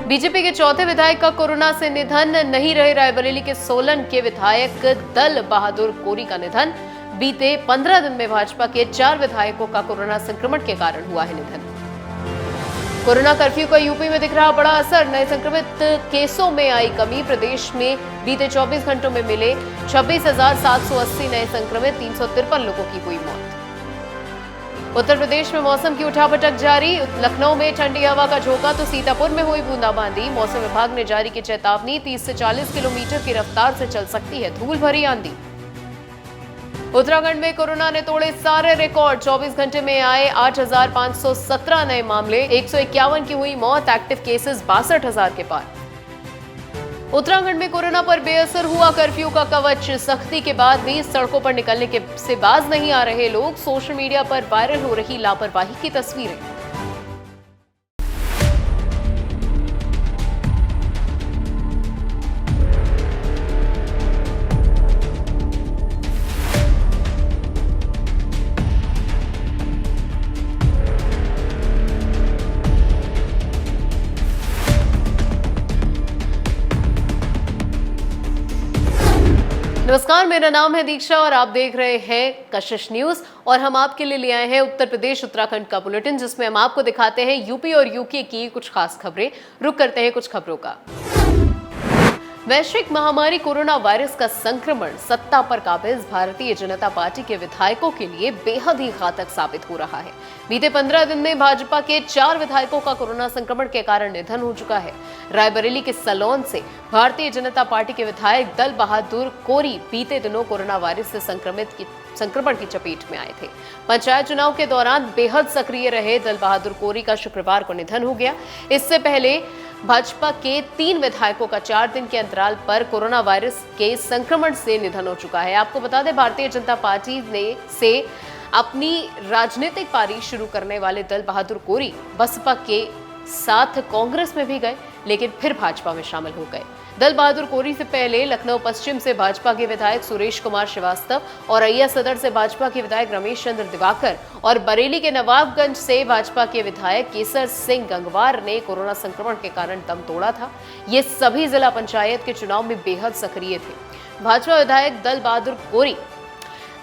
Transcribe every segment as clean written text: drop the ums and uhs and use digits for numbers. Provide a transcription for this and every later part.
BJP के चौथे विधायक का कोरोना से निधन। नहीं रहे रायबरेली के सोलन के विधायक दल बहादुर कोरी का निधन। बीते 15 दिन में भाजपा के 4 विधायकों का कोरोना संक्रमण के कारण हुआ है निधन। कोरोना कर्फ्यू का यूपी में दिख रहा बड़ा असर। नए संक्रमित केसों में आई कमी। प्रदेश में बीते 24 घंटों में मिले 26,780 नए संक्रमित। 353 लोगों की हुई मौत। उत्तर प्रदेश में मौसम की उठापटक जारी। लखनऊ में ठंडी हवा का झोंका तो सीतापुर में हुई बूंदाबांदी। मौसम विभाग ने जारी की चेतावनी। 30 से 40 किलोमीटर की रफ्तार से चल सकती है धूल भरी आंधी। उत्तराखंड में कोरोना ने तोड़े सारे रिकॉर्ड। 24 घंटे में आए 8,517 नए मामले। 151 की हुई मौत। एक्टिव केसेस 62,000 के पार। उत्तराखंड में कोरोना पर बेअसर हुआ कर्फ्यू का कवच। सख्ती के बाद भी सड़कों पर निकलने के से बाज नहीं आ रहे लोग। सोशल मीडिया पर वायरल हो रही लापरवाही की तस्वीरें। नमस्कार, मेरा नाम है दीक्षा और आप देख रहे हैं कशिश न्यूज। और हम आपके लिए ले आए हैं उत्तर प्रदेश उत्तराखंड का बुलेटिन, जिसमें हम आपको दिखाते हैं यूपी और यूके की कुछ खास खबरें। रुक करते हैं कुछ खबरों का। वैश्विक महामारी कोरोना वायरस का संक्रमण सत्ता पर काबिज भारतीय जनता पार्टी के विधायकों के लिए बेहद ही घातक साबित हो रहा है। बीते 15 दिन में भाजपा के 4 विधायकों का कोरोना संक्रमण के कारण निधन हो चुका है। रायबरेली के सलोन से भारतीय जनता पार्टी के विधायक दल बहादुर कोरी बीते दिनों कोरोना वायरस से संक्रमण की चपेट में आए थे। पंचायत चुनाव के दौरान बेहद सक्रिय रहे दल बहादुर कोरी का शुक्रवार को निधन हो गया। इससे पहले भाजपा के 3 विधायकों का 4 दिन के अंतराल पर कोरोना वायरस के संक्रमण से निधन हो चुका है। आपको बता दें, भारतीय जनता पार्टी से अपनी राजनीतिक पारी शुरू करने वाले दल बहादुर कोरी बसपा के साथ कांग्रेस में भी गए, लेकिन फिर भाजपा में शामिल हो गए। दल बहादुर कोरी से पहले लखनऊ पश्चिम से भाजपा के विधायक सुरेश कुमार श्रीवास्तव और अय्या सदर से भाजपा के विधायक रमेश चंद्र दिवाकर और बरेली के नवाबगंज से भाजपा के विधायक केसर सिंह गंगवार ने कोरोना संक्रमण के कारण दम तोड़ा था। ये सभी जिला पंचायत के चुनाव में बेहद सक्रिय थे। भाजपा विधायक दल बहादुर कोरी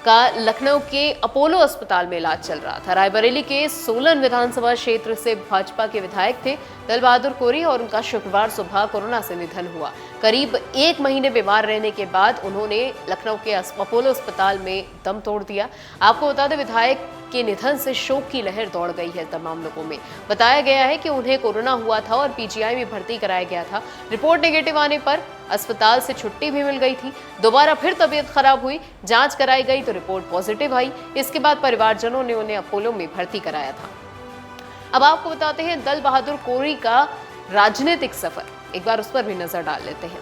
का लखनऊ के अपोलो अस्पताल में इलाज चल रहा था। रायबरेली के सोलन विधानसभा क्षेत्र से भाजपा के विधायक थे दल बहादुर कोरी और उनका शुक्रवार सुबह कोरोना से निधन हुआ। करीब 1 महीने बीमार रहने के बाद उन्होंने लखनऊ के अपोलो अस्पताल में दम तोड़ दिया। आपको बता दें, विधायक के निधन से शोक की लहर दौड़ गई है तमाम लोगों में। बताया गया है कि उन्हें कोरोना हुआ था और पीजीआई में भर्ती कराया गया था। रिपोर्ट नेगेटिव आने पर अस्पताल से छुट्टी भी मिल गई थी। दोबारा फिर तबीयत खराब हुई, जांच कराई गई तो रिपोर्ट पॉजिटिव आई। इसके बाद परिवारजनों ने उन्हें अपोलो में भर्ती कराया था। अब आपको बताते हैं दल बहादुर कोरी का राजनीतिक सफर, एक बार उस पर भी नजर डाल लेते हैं।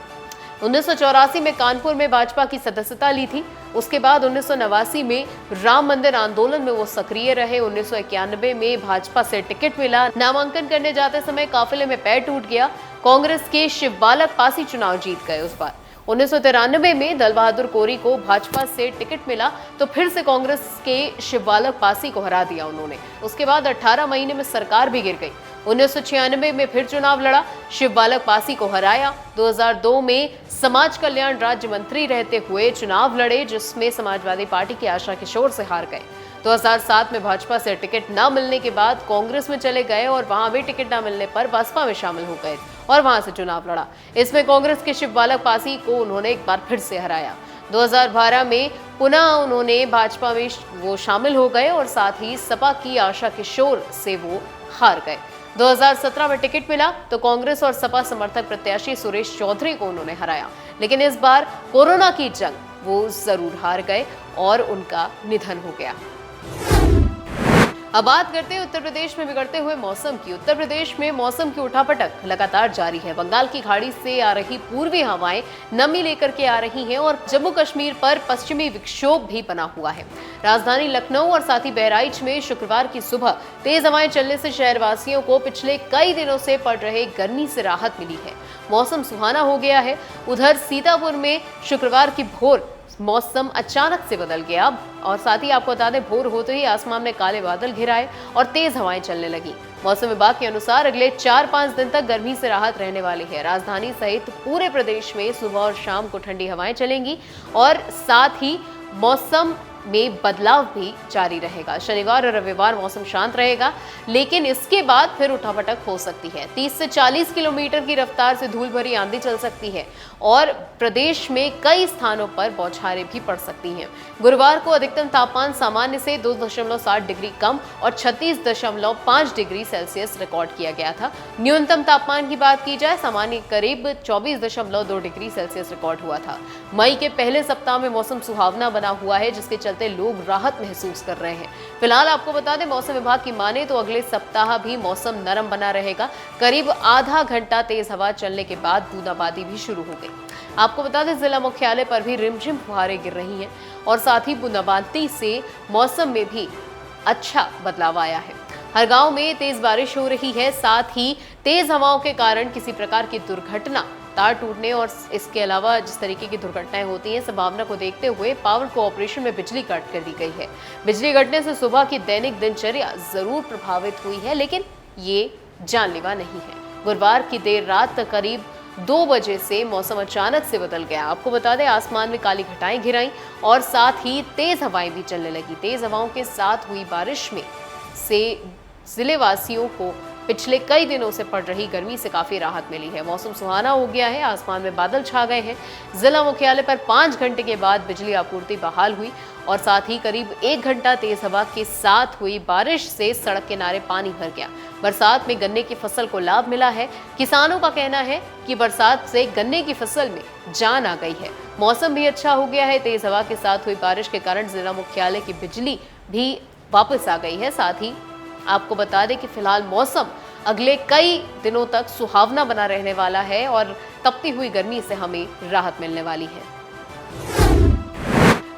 1984 में कानपुर में भाजपा की सदस्यता ली थी। उसके बाद 1989 में राम मंदिर आंदोलन में वो सक्रिय रहे। 1991 में भाजपा से टिकट मिला। नामांकन करने जाते समय काफिले में पैर टूट गया। कांग्रेस के शिवबालक पासी चुनाव जीत गए उस बार। 1993 में दल बहादुर कोरी को भाजपा से टिकट मिला तो फिर से कांग्रेस के शिवबालक पासी को हरा दिया उन्होंने। उसके बाद 18 महीने में सरकार भी गिर गई। 1996 में फिर चुनाव लड़ा, शिवबालक पासी को हराया। 2002 में समाज कल्याण राज्य मंत्री रहते हुए चुनाव लड़े, जिसमें समाजवादी पार्टी की आशा किशोर से हार गए। 2007 में भाजपा से टिकट न मिलने के बाद कांग्रेस में चले गए और वहां भी टिकट न मिलने पर बसपा में शामिल हो गए और वहां से चुनाव लड़ा। इसमें कांग्रेस के शिवबालक पासी को उन्होंने एक बार फिर से हराया। 2012 में पुनः उन्होंने भाजपा में वो शामिल हो गए और साथ ही सपा की आशा किशोर से वो हार गए। 2017 में टिकट मिला तो कांग्रेस और सपा समर्थक प्रत्याशी सुरेश चौधरी को उन्होंने हराया, लेकिन इस बार कोरोना की जंग वो जरूर हार गए और उनका निधन हो गया। अब बात करते हैं उत्तर प्रदेश में बिगड़ते हुए मौसम की। उत्तर प्रदेश में मौसम की उठापटक लगातार जारी है। बंगाल की खाड़ी से आ रही पूर्वी हवाएं नमी लेकर के आ रही हैं और जम्मू कश्मीर पर पश्चिमी विक्षोभ भी बना हुआ है। राजधानी लखनऊ और साथ ही बहराइच में शुक्रवार की सुबह तेज हवाएं चलने से शहरवासियों को पिछले कई दिनों से पड़ रहे गर्मी से राहत मिली है। मौसम सुहाना हो गया है। उधर सीतापुर में शुक्रवार की भोर मौसम अचानक से बदल गया और साथ ही आपको बता दें, भोर होते ही आसमान में काले बादल घिर आए और तेज हवाएं चलने लगी। मौसम विभाग के अनुसार अगले 4-5 दिन तक गर्मी से राहत रहने वाली है। राजधानी सहित पूरे प्रदेश में सुबह और शाम को ठंडी हवाएं चलेंगी और साथ ही मौसम में बदलाव भी जारी रहेगा। शनिवार और रविवार मौसम शांत रहेगा, लेकिन इसके बाद फिर उठापटक हो सकती है। 30 से 40 किलोमीटर की रफ्तार से धूल भरी आंधी चल सकती है और प्रदेश में कई स्थानों पर बौछारें भी पड़ सकती हैं। गुरुवार को अधिकतम तापमान सामान्य से 2.7 डिग्री कम और 36.5 डिग्री सेल्सियस रिकॉर्ड किया गया था। न्यूनतम तापमान की बात की जाए, सामान्य करीब 24.2 डिग्री सेल्सियस रिकॉर्ड हुआ था। मई के पहले सप्ताह में मौसम सुहावना बना हुआ है, जिसके चलते लोग राहत महसूस कर रहे हैं। फिलहाल आपको बता दें, मौसम विभाग की माने तो अगले सप्ताह भी मौसम नरम बना रहेगा। करीब आधा घंटा तेज हवा चलने के बाद बूंदाबांदी भी शुरू हो गई। आपको बता दें, जिला मुख्यालय पर भी रिमझिम फुहारें गिर रही हैं और साथ ही बूंदाबांदी से मौसम में भी अच्छा बदलाव आया है। हर गांव में तेज बारिश हो रही है। साथ ही तेज हवाओं के कारण किसी प्रकार की दुर्घटना, तार टूटने और इसके अलावा जिस तरीके की दुर्घटनाएं होती हैं, संभावना को देखते हुए पावर कोऑपरेशन में बिजली काट कर दी गई है। बिजली कटने से सुबह की दैनिक दिनचर्या जरूर प्रभावित हुई है, लेकिन ये जानलेवा नहीं है। गुरुवार की देर रात करीब 2 बजे से मौसम अचानक से बदल गया। आपको बता दें, आसमान में काली घटाएं घिर आईं और साथ ही तेज हवाएं भी चलने लगी। तेज हवाओं के साथ हुई बारिश में से जिले वासियों को पिछले कई दिनों से पड़ रही गर्मी से काफी राहत मिली है। मौसम सुहाना हो गया है, आसमान में बादल छा गए हैं। जिला मुख्यालय पर 5 घंटे के बाद बिजली आपूर्ति बहाल हुई और साथ ही करीब 1 घंटा तेज हवा के साथ हुई बारिश से सड़क किनारे पानी भर गया। बरसात में गन्ने की फसल को लाभ मिला है। किसानों का कहना है कि बरसात से गन्ने की फसल में जान आ गई है। मौसम भी अच्छा हो गया है। तेज हवा के साथ हुई बारिश के कारण जिला मुख्यालय की बिजली भी वापस आ गई है। साथ ही आपको बता दें कि फिलहाल मौसम अगले कई दिनों तक सुहावना बना रहने वाला है और तपती हुई गर्मी से हमें राहत मिलने वाली है।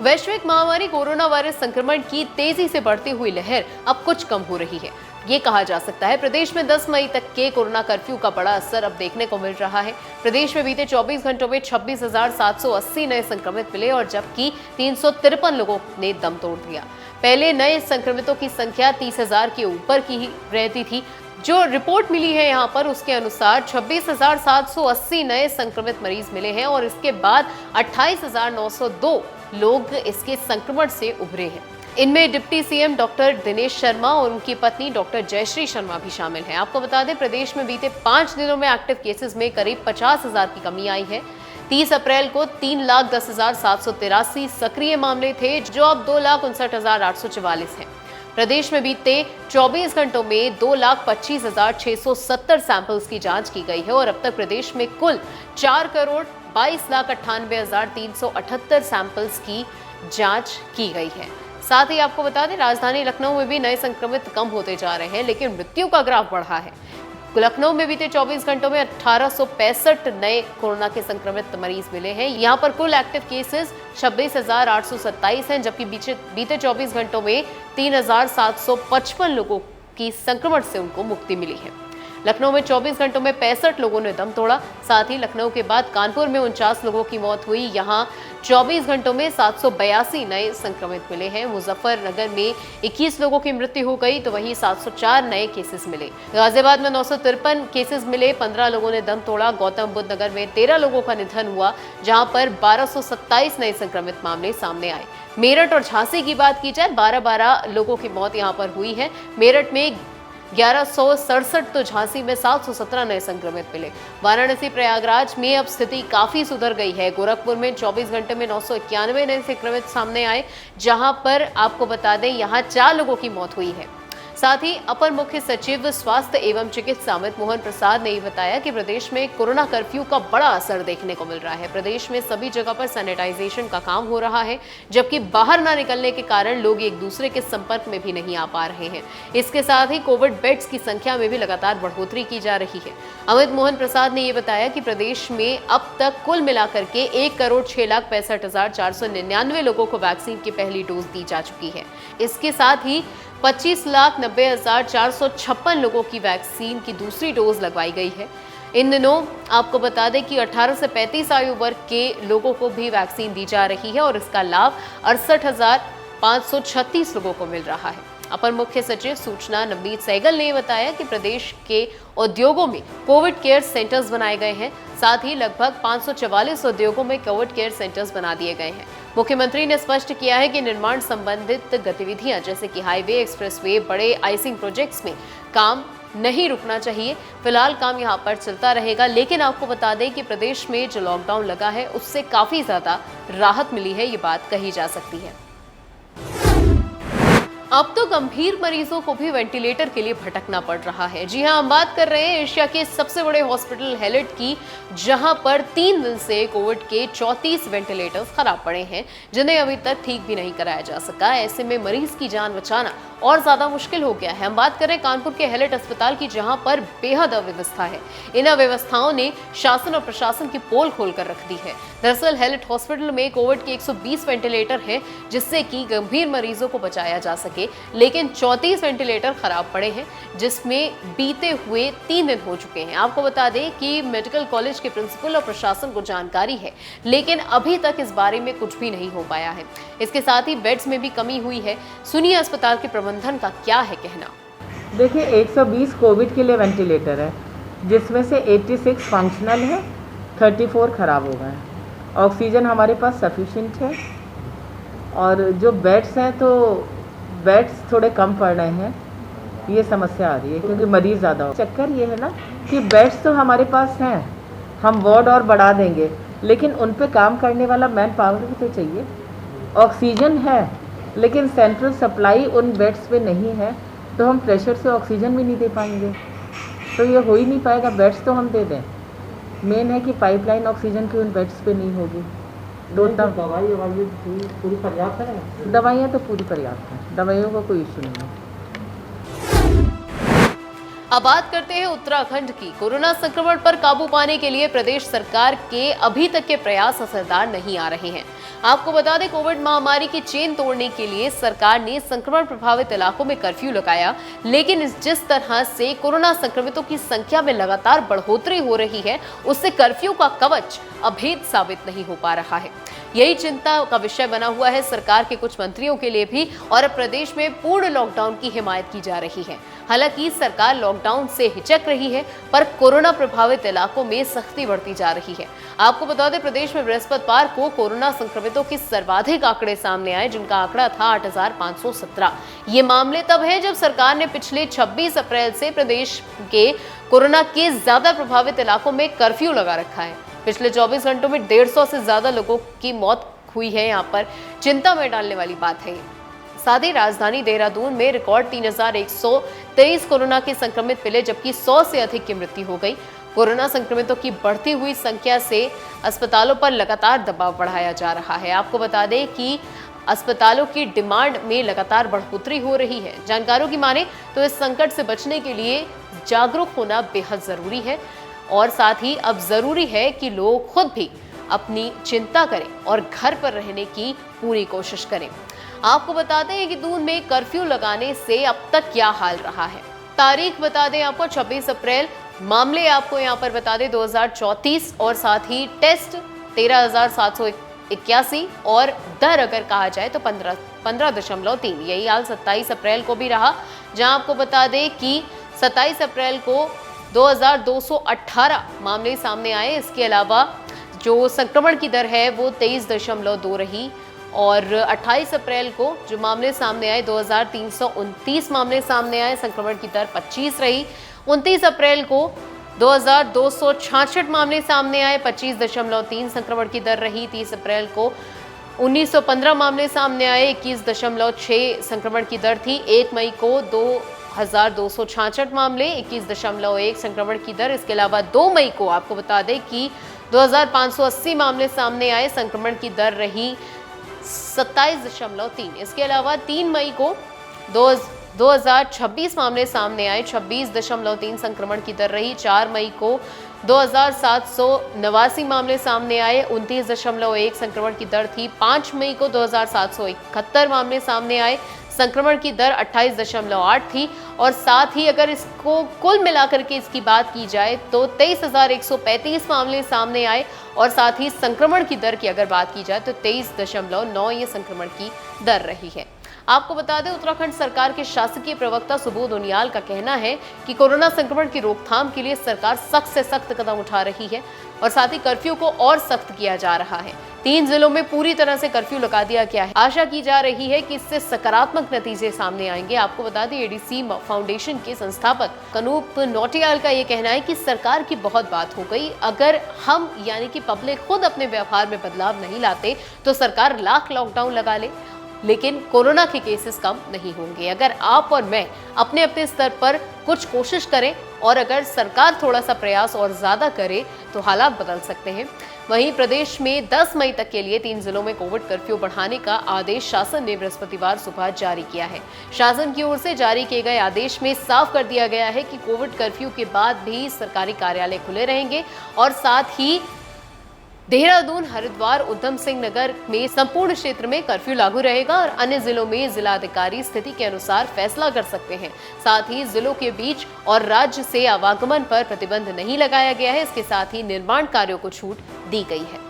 वैश्विक महामारी कोरोना वायरस संक्रमण की तेजी से बढ़ती हुई लहर अब कुछ कम हो रही है। ये कहा जा सकता है, प्रदेश में 10 मई तक के कोरोना कर्फ्यू का बड़ा असर अब देखने को मिल रहा है। प्रदेश में बीते 24 घंटों में 26,780 नए संक्रमित मिले और जबकि 353 लोगों ने दम तोड़ दिया। पहले नए संक्रमितों की संख्या 30,000 के ऊपर की ही रहती थी। जो रिपोर्ट मिली है यहाँ पर, उसके अनुसार 26,780 नए संक्रमित मरीज मिले हैं और इसके बाद 28,902 लोग इसके संक्रमण से उभरे हैं। इनमें deputy CM doctor Dinesh Sharma और उनकी पत्नी डॉक्टर जयश्री शर्मा भी शामिल हैं। आपको बता दें, प्रदेश में बीते 5 दिनों में एक्टिव केसेस में करीब 50,000 की कमी आई है। 30 अप्रैल को 3,10,783 सक्रिय मामले थे, जो अब 2,59,844 हैं। प्रदेश में बीते 24 घंटों में 2,25,670 सैंपल्स की जांच की गई है और अब तक प्रदेश में कुल 4,22,98,378 सैंपल्स की जांच की गई है। साथ ही आपको बता दें, राजधानी लखनऊ में भी नए संक्रमित कम होते जा रहे हैं, लेकिन मृत्यु का ग्राफ बढ़ा है। लखनऊ में बीते 24 घंटों में 1865 नए कोरोना के संक्रमित मरीज मिले हैं। यहाँ पर कुल एक्टिव केसेस 26,827 हैं, जबकि बीते 24 घंटों में 3,755 लोगों की संक्रमण से उनको मुक्ति मिली है। लखनऊ में 24 घंटों में 65 लोगों ने दम तोड़ा। साथ ही लखनऊ के बाद कानपुर में 49 लोगों की मौत हुई। यहाँ 24 घंटों में 782 नए संक्रमित मिले हैं। मुजफ्फरनगर में 21 लोगों की मृत्यु हो गई, तो वहीं 704 नए केसेस मिले। गाजियाबाद में 953 केसेस मिले, 15 लोगों ने दम तोड़ा। गौतम बुद्ध नगर में 13 लोगों का निधन हुआ, जहां पर 1227 नए संक्रमित मामले सामने आए। मेरठ और झांसी की बात की जाए, 12 लोगों की मौत यहां पर हुई है। मेरठ में 1167 तो झांसी में 717 नए संक्रमित मिले। वाराणसी प्रयागराज में अब स्थिति काफी सुधर गई है। गोरखपुर में 24 घंटे में 991 नए संक्रमित सामने आए, जहां पर आपको बता दें, यहां 4 लोगों की मौत हुई है। साथ ही अपर मुख्य सचिव स्वास्थ्य एवं चिकित्सा अमित मोहन प्रसाद ने बताया कि प्रदेश में कोरोना कर्फ्यू का बड़ा असर देखने को मिल रहा है। प्रदेश में सभी जगह पर सैनिटाइजेशन का काम हो रहा है, जबकि बाहर ना निकलने के कारण लोग एक दूसरे के संपर्क में भी नहीं आ पा रहे हैं। इसके साथ ही कोविड बेड्स की संख्या में भी लगातार बढ़ोतरी की जा रही है। अमित मोहन प्रसाद ने ये बताया कि प्रदेश में अब तक कुल मिलाकर के 1,06,65,499 लोगों को वैक्सीन की पहली डोज दी जा चुकी है। इसके साथ ही 25,90,456 लोगों की वैक्सीन की दूसरी डोज लगवाई गई है। इन दिनों आपको बता दें कि 18 से 35 आयु वर्ग के लोगों को भी वैक्सीन दी जा रही है और इसका लाभ 68,536 लोगों को मिल रहा है। अपर मुख्य सचिव सूचना नवनीत सहगल ने बताया कि प्रदेश के उद्योगों में कोविड केयर सेंटर्स बनाए गए हैं। साथ ही लगभग 544 उद्योगों में कोविड केयर सेंटर्स बना दिए गए हैं। मुख्यमंत्री ने स्पष्ट किया है कि निर्माण संबंधित गतिविधियां जैसे कि हाईवे, एक्सप्रेसवे, बड़े आइसिंग प्रोजेक्ट्स में काम नहीं रुकना चाहिए। फिलहाल काम यहां पर चलता रहेगा, लेकिन आपको बता दें कि प्रदेश में जो लॉकडाउन लगा है उससे काफी ज्यादा राहत मिली है, ये बात कही जा सकती है। अब तो गंभीर मरीजों को भी वेंटिलेटर के लिए भटकना पड़ रहा है। जी हां, हम बात कर रहे हैं एशिया के सबसे बड़े हॉस्पिटल हैलेट की, जहां पर 3 दिन से कोविड के 34 वेंटिलेटर्स खराब पड़े हैं, जिन्हें अभी तक ठीक भी नहीं कराया जा सका। ऐसे में मरीज की जान बचाना और ज्यादा मुश्किल हो गया है। हम बात कर रहे हैं कानपुर के हैलेट अस्पताल की, जहां पर बेहद अव्यवस्था है। इन अव्यवस्थाओं ने शासन और प्रशासन की पोल खोलकर रख दी है। दरअसल हैलेट हॉस्पिटल में कोविड के 120 वेंटिलेटर हैं, जिससे कि गंभीर मरीजों को बचाया जा सके, लेकिन 34 वेंटिलेटर खराब पड़े हैं, जिसमें बीते हुए 3 दिन हो चुके हैं। आपको बता दें कि मेडिकल कॉलेज के प्रिंसिपल और प्रशासन को जानकारी है, लेकिन अभी तक इस बारे में कुछ भी नहीं हो पाया है। इसके साथ ही बेड्स में भी कमी हुई है। सुनिए अस्पताल के प्रबंधन का क्या है कहना। देखिए, 120 कोविड के लिए वेंटिलेटर है, जिसमें से 86 फंक्शनल है, 34 खराब हो गए हैं। ऑक्सीजन हमारे पास सफिशिएंट है, और जो बेड्स हैं तो बेड्स थोड़े कम पड़ रहे हैं। ये समस्या आ रही है क्योंकि मरीज़ ज़्यादा हो। चक्कर ये है ना कि बेड्स तो हमारे पास हैं, हम वार्ड और बढ़ा देंगे, लेकिन उन पे काम करने वाला मैन पावर भी तो चाहिए। ऑक्सीजन है, लेकिन सेंट्रल सप्लाई उन बेड्स पे नहीं है, तो हम प्रेशर से ऑक्सीजन भी नहीं दे पाएंगे। तो ये हो ही नहीं पाएगा। बेड्स तो हम दे दें, मेन है कि पाइपलाइन ऑक्सीजन की उन बेड्स पे नहीं होगी। पूरी पर्याप्त है। दवाइयाँ तो पूरी पर्याप्त हैं, दवाइयों का कोई इशू नहीं है। अब बात करते हैं उत्तराखंड की। कोरोना संक्रमण पर काबू पाने के लिए प्रदेश सरकार के अभी तक के प्रयास असरदार नहीं आ रहे हैं। आपको बता दें, कोविड महामारी की चेन तोड़ने के लिए सरकार ने संक्रमण प्रभावित इलाकों में कर्फ्यू लगाया, लेकिन जिस तरह से कोरोना संक्रमितों की संख्या में लगातार बढ़ोतरी हो रही है, उससे कर्फ्यू का कवच अभेद साबित नहीं हो पा रहा है। यही चिंता का विषय बना हुआ है सरकार के कुछ मंत्रियों के लिए भी, और अब प्रदेश में पूर्ण लॉकडाउन की हिमायत की जा रही है। हालांकि सरकार लॉकडाउन से हिचक रही है, पर कोरोना प्रभावित इलाकों में सख्ती बढ़ती जा रही है। आपको बता दें, प्रदेश में बृहस्पतिवार को कोरोना संक्रमितों के सर्वाधिक आंकड़े सामने आए, जिनका आंकड़ा था 8,517। ये मामले तब है जब सरकार ने पिछले 26 अप्रैल से प्रदेश के कोरोना के ज्यादा प्रभावित इलाकों में कर्फ्यू लगा रखा है। पिछले 24 घंटों में 150 से ज्यादा लोगों की मौत हुई है। यहाँ पर चिंता में डालने वाली बात है। साथ ही राजधानी देहरादून में रिकॉर्ड 3,123 कोरोना के संक्रमित मिले, जबकि 100 से अधिक की मृत्यु हो गई। कोरोना संक्रमितों की बढ़ती हुई संख्या से अस्पतालों पर लगातार दबाव बढ़ाया जा रहा है। आपको बता दें कि अस्पतालों की डिमांड में लगातार बढ़ोतरी हो रही है। जानकारों की माने तो इस संकट से बचने के लिए जागरूक होना बेहद जरूरी है, और साथ ही अब जरूरी है कि लोग खुद भी अपनी चिंता करें और घर पर रहने की पूरी कोशिश करें। आपको बताते हैं कि दून में कर्फ्यू लगाने से अब तक क्या हाल रहा है। तारीख बता दें आपको, 26 अप्रैल। मामले आपको यहाँ पर बता दें 2034, और साथ ही टेस्ट 13,781, और दर अगर कहा जाए तो 15.3। यही हाल 27 अप्रैल को भी रहा, जहां आपको बता दें कि 27 अप्रैल को 2,218 मामले सामने आए। इसके अलावा जो संक्रमण की दर है वो 23.2 रही, और 28 अप्रैल को जो मामले सामने आए 2,329 मामले सामने आए, संक्रमण की दर 25 रही। 29 अप्रैल को 2,266 मामले सामने आए, 25.3 संक्रमण की दर रही। 30 अप्रैल को 1,915 मामले सामने आए, 21.6 संक्रमण की दर थी। 1 मई को 2,266 मामले, 21.1 संक्रमण की दर। इसके अलावा 2 मई को आपको बता दें कि 2,580 मामले सामने आए, संक्रमण की दर रही 27.3। इसके अलावा 3 मई को 2,026 मामले सामने आए, 26.3 संक्रमण की दर रही। 4 मई को 2,789 मामले सामने आए, 29.1 संक्रमण की दर थी। 5 मई को 2,771 मामले सामने आए, संक्रमण की दर 28.8 थी। और साथ ही अगर इसको कुल मिलाकर के इसकी बात की जाए तो 23,135 मामले सामने आए, और साथ ही संक्रमण की दर की अगर बात की जाए तो 23.9 ये संक्रमण की दर रही है। आपको बता दें, उत्तराखंड सरकार के शासकीय प्रवक्ता सुबोध उनियाल का कहना है कि कोरोना संक्रमण की रोकथाम के लिए सरकार सख्त से सख्त कदम उठा रही है और साथ ही कर्फ्यू को और सख्त किया जा रहा है। 3 जिलों में पूरी तरह से कर्फ्यू लगा दिया गया है। आशा की जा रही है कि इससे सकारात्मक नतीजे सामने आएंगे। आपको बता दें, एडीसी फाउंडेशन के संस्थापक कनूप नौटियाल का ये कहना है कि सरकार की बहुत बात हो गई। अगर हम यानी कि पब्लिक खुद अपने व्यवहार में बदलाव नहीं लाते तो सरकार लाख लॉकडाउन लगा ले, लेकिन कोरोना के केसेस कम नहीं होंगे। अगर आप और मैं अपने अपने स्तर पर कुछ कोशिश करें और अगर सरकार थोड़ा सा प्रयास और ज्यादा करे तो हालात बदल सकते हैं। वहीं प्रदेश में 10 मई तक के लिए 3 जिलों में कोविड कर्फ्यू बढ़ाने का आदेश शासन ने बृहस्पतिवार सुबह जारी किया है। शासन की ओर से जारी किए गए आदेश में साफ कर दिया गया है कि कोविड कर्फ्यू के बाद भी सरकारी कार्यालय खुले रहेंगे और साथ ही देहरादून, हरिद्वार, उधम सिंह नगर में संपूर्ण क्षेत्र में कर्फ्यू लागू रहेगा और अन्य जिलों में जिलाधिकारी स्थिति के अनुसार फैसला कर सकते हैं। साथ ही जिलों के बीच और राज्य से आवागमन पर प्रतिबंध नहीं लगाया गया है। इसके साथ ही निर्माण कार्यों को छूट दी गई है।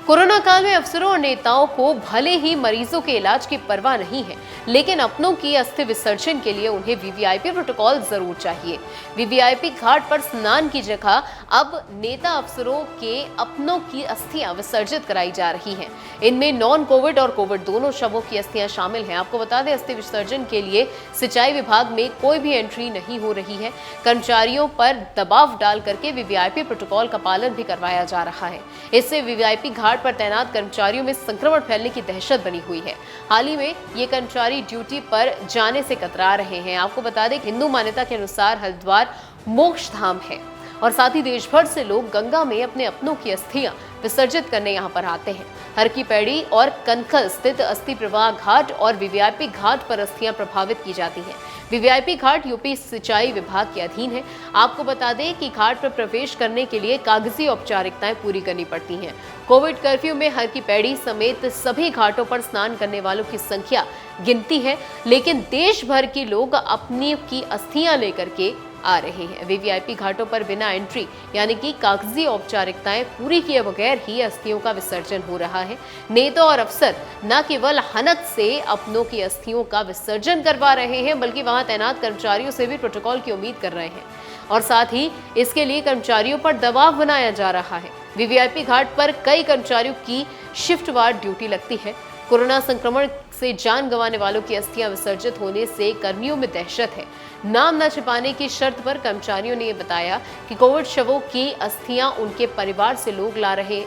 कोरोना काल में अफसरों और नेताओं को भले ही मरीजों के इलाज की परवाह नहीं है, लेकिन अपनों की अस्थि विसर्जन के लिए उन्हें वीवीआईपी प्रोटोकॉल जरूर चाहिए। वीवीआईपी घाट पर स्नान की जगह अब नेता अफसरों के अपनों की अस्थियां विसर्जित कराई जा रही हैं। इनमें नॉन कोविड और कोविड दोनों शवों की अस्थियां शामिल हैं। आपको बता दें, अस्थि विसर्जन के लिए सिंचाई विभाग में कोई भी एंट्री नहीं हो रही है। कर्मचारियों पर दबाव डाल करके वीवीआईपी प्रोटोकॉल का पालन भी करवाया जा रहा है। इससे वीवीआईपी घाट पर तैनात कर्मचारियों में संक्रमण फैलने की दहशत बनी हुई है। हाल ही में ये कर्मचारी ड्यूटी पर जाने से कतरा रहे हैं। आपको बता दें, हिंदू मान्यता के अनुसार हरिद्वार मोक्ष धाम है और साथ ही देश भर से लोग गंगा में अपने अपनों की अस्थियां विसर्जित करने यहाँ पर आते हैं। हर की पैड़ी और कनखल स्थित अस्थि प्रवाह घाट और वीवीआईपी घाट पर अस्थियां प्रभावित की जाती हैं। वीवीआईपी घाट यूपी सिंचाई विभाग के अधीन है। आपको बता दें कि घाट पर प्रवेश करने के लिए कागजी औपचारिकताएं पूरी करनी पड़ती हैं। कोविड कर्फ्यू में हर की पैड़ी समेत सभी घाटों पर स्नान करने वालों की संख्या गिनती है, लेकिन देश भर के लोग अपनी की अस्थियां लेकर के आ रहे हैं। वीवीआईपी घाटों पर बिना एंट्री यानी कि कागजी औपचारिकताएं पूरी किए बगैर ही अस्थियों का विसर्जन हो रहा है। नेता और अफसर न केवल हनक से अपनों की अस्थियों का विसर्जन करवा रहे हैं, बल्कि वहां तैनात कर्मचारियों से भी प्रोटोकॉल की उम्मीद कर रहे हैं और साथ ही इसके लिए कर्मचारियों पर दबाव बनाया जा रहा है। वीवीआईपी घाट पर कई कर्मचारियों की शिफ्टवार ड्यूटी लगती है। कोरोना संक्रमण से जान गंवाने वालों की अस्थियां विसर्जित होने से कर्मियों में दहशत है। नाम न छिपाने की शर्त पर कर्मचारियों ने ये बताया कि कोविड शवों की अस्थियां उनके परिवार से लोग ला रहे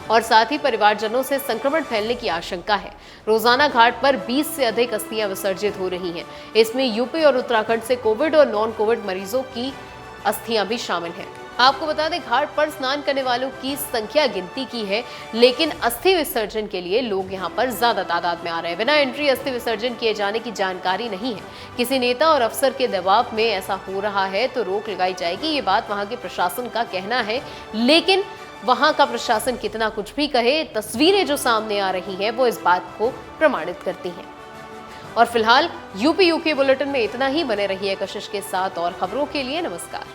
और साथ ही परिवारजनों से संक्रमण फैलने की आशंका है। रोजाना घाट पर 20 से अधिक अस्थियां विसर्जित हो रही हैं। इसमें यूपी और उत्तराखंड से कोविड और नॉन कोविड मरीजों की अस्थियां भी शामिल हैं। आपको बता दें, घाट पर स्नान करने वालों की संख्या गिनती की है, लेकिन अस्थि विसर्जन के लिए लोग यहां पर ज्यादा तादाद में आ रहे हैं। बिना एंट्री अस्थि विसर्जन किए जाने की जानकारी नहीं है। किसी नेता और अफसर के दबाव में ऐसा हो रहा है तो रोक लगाई जाएगी, ये बात वहां के प्रशासन का कहना है। लेकिन वहां का प्रशासन कितना कुछ भी कहे, तस्वीरें जो सामने आ रही है वो इस बात को प्रमाणित करती हैं। और फिलहाल यूपी यूके बुलेटिन में इतना ही। बने रहिए कशिश के साथ और खबरों के लिए नमस्कार।